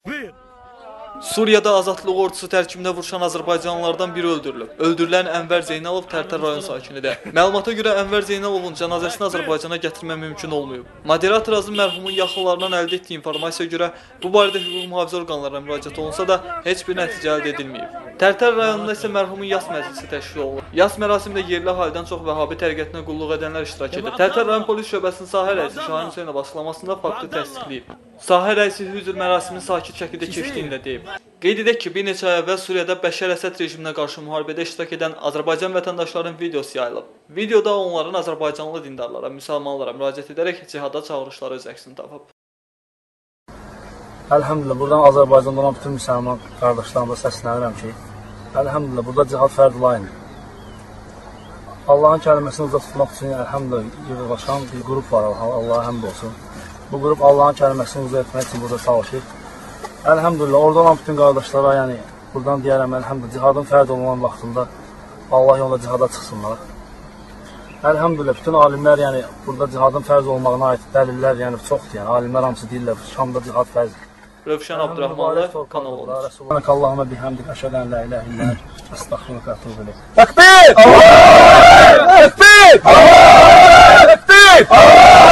Suriyada azadlıq ordusu tərkibində vuruşan azərbaycanlılardan biri öldürülüb. Öldürülən Ənvər Zeynalov Tərtər rayon sakinidir. Məlumata görə Ənvər Zeynalovun cənazəsini Azərbaycana gətirmək mümkün olmayıb. Moderator Azim mərhumun yaxınlarından əldə etdiyi informasiyaya görə bu barədə hüquq mühafizə orqanlarına müraciət olunsa da heç bir nəticə əldə edilməyib. Tərtər rayonunda isə mərhumun yas məclisi təşkil olunub. Yas mərasimində yerli əhalidən çox Vəhabi təriqətinə qulluq edənlər iştirak edib. Tərtər rayon polis şöbəsinin sahə rəisi Şahin Hüseynov açıqlamasında faktı təsdiqləyib. Sahə rəisi hüzur mərasimin sakit şəkildə keçdiyini də deyib. Qeyd edək ki, bir neçə ay əvvəl Suriyada Bəşər Əsəd rejiminə qarşı müharibədə iştirak edən Azərbaycan vətəndaşlarının videosu yayılıb. Videoda onların azərbaycanlı dindarlara, müsəlmanlara müraciət edərək cihada çağırışları öz əksini tapıb. Əlhəmdülillah, buradan Azərbaycanda olan bütün müsəlman qardaşlarımıza səslənirəm ki, əlhəmdülillah, burada cihad fərd-layındır. Allahın kəliməsini uca tutmaq üçün, əlhəmdülillah, yığılaşan bir qrup var, Allaha həmd olsun. Bu qrup Allahın kəliməsini uca etmək üçün burada çalışır. Əlhəmdülillah, orada olan bütün qardaşlara, yəni, buradan deyərəm, əlhəmdülillah, cihadın fərd olunan vaxtında Allah yolunda cihada çıxsınlar. Əlhəmdülillah, bütün alimlər, yəni, burada cihadın fərz olmağına aid dəlillər, yəni, çoxdur, yəni, alimlər hamısı deyirlər, Şamda cihad fərzdir. Rövşən Abdurrahmanlı, Kanal olmuş. Allahümə bihəmdik, əşədə ən lə iləh illər, əstəxfirullah, ətub iləyh. Təkbir! Allah! Təkbir! Allah! Təkbir! Allah!